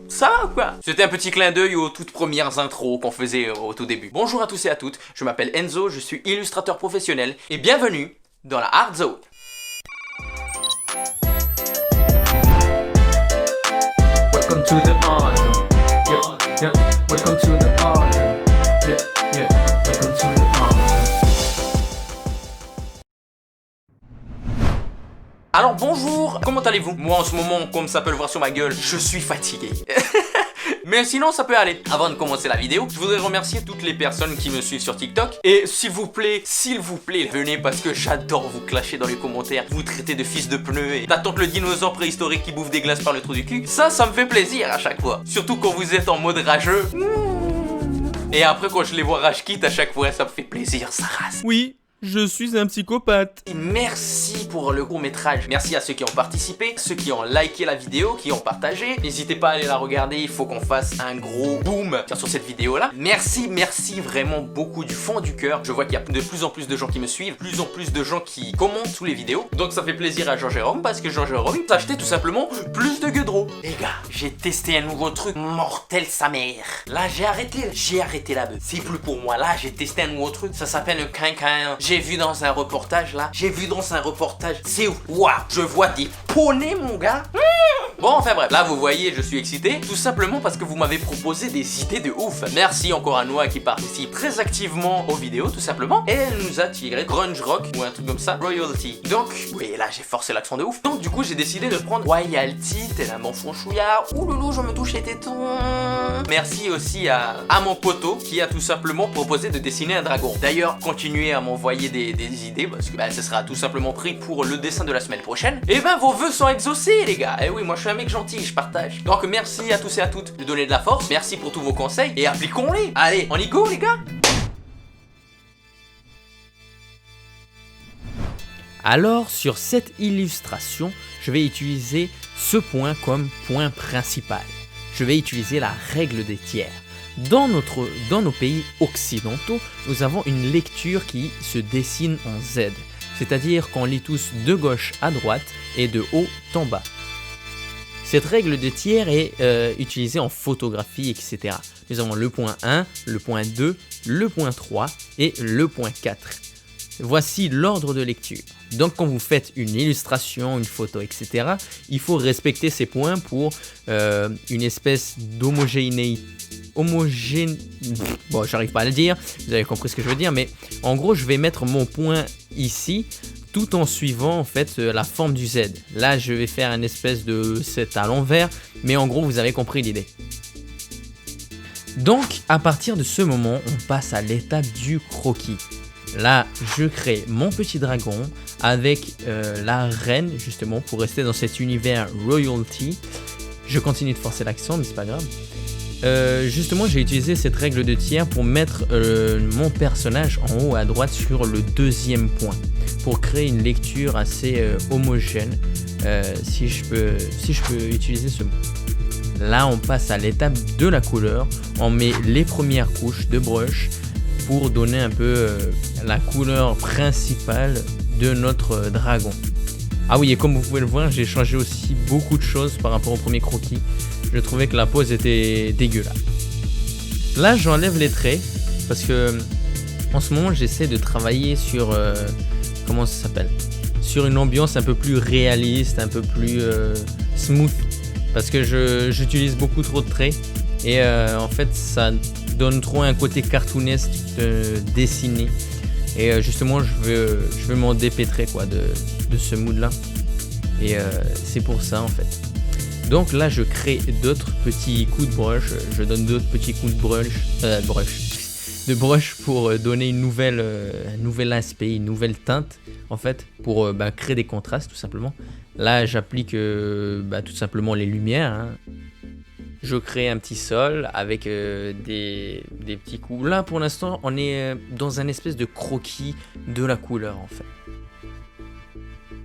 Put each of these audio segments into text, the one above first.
Ça va ou quoi? C'était un petit clin d'œil aux toutes premières intros qu'on faisait au tout début. Bonjour à tous et à toutes, je m'appelle Enzo, je suis illustrateur professionnel et bienvenue dans la Art Zone. Welcome to the art zone. Yeah, yeah. Welcome to the art zone. Yeah, yeah. Welcome to the art zone. Alors bonjour, comment allez-vous? Moi en ce moment, comme ça peut le voir sur ma gueule, je suis fatigué. Mais sinon ça peut aller. Avant de commencer la vidéo, je voudrais remercier toutes les personnes qui me suivent sur TikTok. Et s'il vous plaît, venez parce que j'adore vous clasher dans les commentaires, vous traiter de fils de pneus et d'attendre le dinosaure préhistorique qui bouffe des glaces par le trou du cul. Ça me fait plaisir à chaque fois. Surtout quand vous êtes en mode rageux. Et après quand je les vois rage quitte à chaque fois, ça me fait plaisir, ça rase. Oui, je suis un psychopathe. Et merci pour le court-métrage. Merci à ceux qui ont participé, ceux qui ont liké la vidéo, qui ont partagé. N'hésitez pas à aller la regarder, il faut qu'on fasse un gros boom sur cette vidéo-là. Merci vraiment beaucoup du fond du cœur. Je vois qu'il y a de plus en plus de gens qui me suivent, plus en plus de gens qui commentent sous les vidéos. Donc ça fait plaisir à Jean-Jérôme parce que Jean-Jérôme t'a acheté tout simplement plus de gueudreau. Les gars, j'ai testé un nouveau truc mortel sa mère. Là, j'ai arrêté la beuh. C'est plus pour moi. Là, j'ai testé un nouveau truc. Ça s'appelle le quinquin. J'ai vu dans un reportage là, c'est ouf. Waouh, je vois des poneys mon gars. Bon enfin bref, là vous voyez je suis excité, tout simplement parce que vous m'avez proposé des idées de ouf. Merci encore à Noah qui participe très activement aux vidéos tout simplement. Et elle nous a tiré Grunge Rock ou un truc comme ça, Royalty. Donc, oui là j'ai forcé l'accent de ouf. Donc du coup j'ai décidé de prendre Royalty, tel un bon fonchouillard. Ouh loulou, je me touche les tétons. Merci aussi à mon poteau qui a tout simplement proposé de dessiner un dragon. D'ailleurs, continuez à m'envoyer des idées parce que ce sera tout simplement pris pour le dessin de la semaine prochaine. Et vos vœux sont exaucés les gars. Et oui, moi je suis un mec gentil, je partage. Donc merci à tous et à toutes de donner de la force. Merci pour tous vos conseils et appliquons-les. Allez, on y go les gars. Alors, sur cette illustration, je vais utiliser ce point comme point principal. Je vais utiliser la règle des tiers. Dans nos pays occidentaux, nous avons une lecture qui se dessine en Z. C'est-à-dire qu'on lit tous de gauche à droite et de haut en bas. Cette règle de tiers est utilisée en photographie, etc. Nous avons le point 1, le point 2, le point 3 et le point 4. Voici l'ordre de lecture. Donc quand vous faites une illustration, une photo, etc., il faut respecter ces points pour une espèce d'homogénéité. Bon, j'arrive pas à le dire, vous avez compris ce que je veux dire, mais en gros, je vais mettre mon point ici, tout en suivant en fait la forme du Z. Là, je vais faire une espèce de 7 à l'envers, mais en gros, vous avez compris l'idée. Donc, à partir de ce moment, on passe à l'étape du croquis. Là, je crée mon petit dragon avec la reine, justement, pour rester dans cet univers royalty. Je continue de forcer l'accent, mais c'est pas grave. Justement, j'ai utilisé cette règle de tiers pour mettre mon personnage en haut à droite sur le deuxième point, pour créer une lecture assez homogène, si je peux utiliser ce mot. Là, on passe à l'étape de la couleur. On met les premières couches de brush pour donner un peu la couleur principale de notre dragon. Ah oui, et comme vous pouvez le voir, j'ai changé aussi beaucoup de choses par rapport au premier croquis. Je trouvais que la pose était dégueulasse. Là, j'enlève les traits parce que en ce moment, j'essaie de travailler sur comment ça s'appelle, sur une ambiance un peu plus réaliste, un peu plus smooth, parce que j'utilise beaucoup trop de traits et en fait, ça donne trop un côté cartoonesque dessiné. Et justement, je veux m'en dépêtrer quoi de ce mood là. Et c'est pour ça en fait. Donc là, je crée d'autres petits coups de brush. Je donne d'autres petits coups de brush pour donner un nouvel aspect, une nouvelle teinte en fait, pour créer des contrastes tout simplement. Là, j'applique tout simplement les lumières. Hein. Je crée un petit sol avec des petits coups. Là, pour l'instant, on est dans un espèce de croquis de la couleur en fait.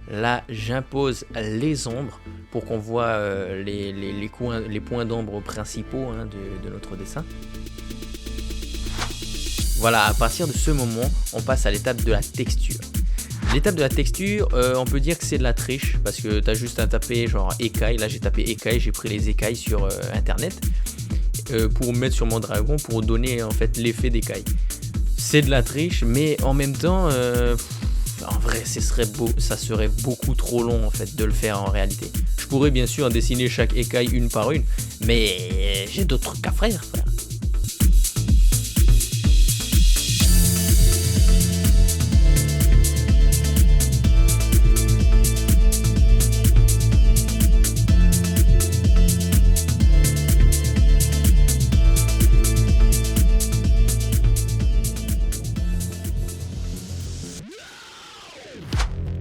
Là, j'impose les ombres pour qu'on voit les points d'ombre principaux hein, de notre dessin. Voilà, à partir de ce moment, on passe à l'étape de la texture. L'étape de la texture, on peut dire que c'est de la triche parce que tu as juste à taper genre écailles. Là j'ai tapé écailles, j'ai pris les écailles sur internet pour mettre sur mon dragon pour donner en fait l'effet d'écaille. C'est de la triche, mais en même temps, en vrai, ça serait beaucoup trop long en fait de le faire en réalité. Je pourrais bien sûr dessiner chaque écaille une par une, mais j'ai d'autres trucs à faire, frère.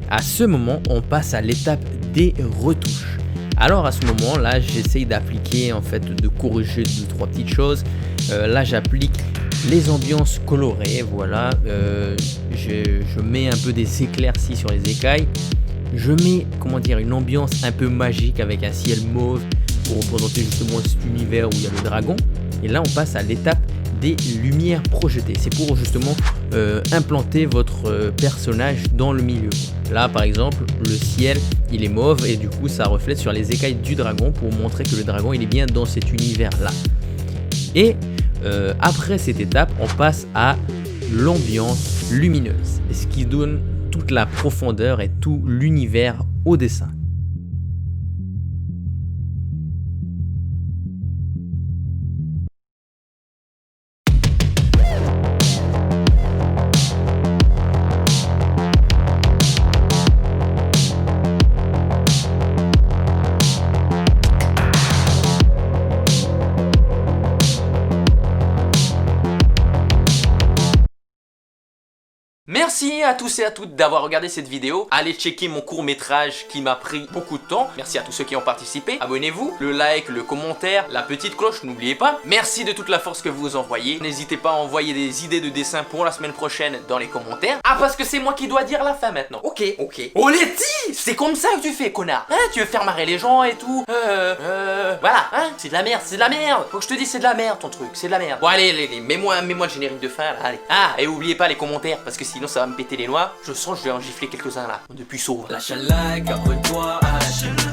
À ce moment, on passe à l'étape des retouches. Alors à ce moment là, j'essaye d'appliquer en fait, de corriger 2-3 petites choses. Là j'applique les ambiances colorées, voilà. Je mets un peu des éclaircies sur les écailles. Je mets, comment dire, une ambiance un peu magique avec un ciel mauve pour représenter justement cet univers où il y a le dragon. Et là on passe à l'étape des lumières projetées. C'est pour justement implanter votre personnage dans le milieu. Là par exemple le ciel il est mauve et du coup ça reflète sur les écailles du dragon pour montrer que le dragon il est bien dans cet univers là. Et après cette étape on passe à l'ambiance lumineuse, ce qui donne toute la profondeur et tout l'univers au dessin. Merci à tous et à toutes d'avoir regardé cette vidéo. Allez checker mon court-métrage qui m'a pris beaucoup de temps. Merci à tous ceux qui ont participé. Abonnez-vous, le like, le commentaire, la petite cloche, n'oubliez pas. Merci de toute la force que vous envoyez. N'hésitez pas à envoyer des idées de dessin pour la semaine prochaine dans les commentaires. Ah, parce que c'est moi qui dois dire la fin maintenant. Ok. Oh Letty, c'est comme ça que tu fais, connard. Hein, tu veux faire marrer les gens et tout. Voilà, hein, c'est de la merde, c'est de la merde. Faut que je te dise, c'est de la merde ton truc, c'est de la merde. Bon allez, mets-moi le générique de fin là, allez. Ah, et oubliez pas les commentaires, parce que sinon ça va me péter les noix. Je sens que je vais en gifler quelques-uns là, de puceaux. Lâche un like, abonne-toi à la chaîne.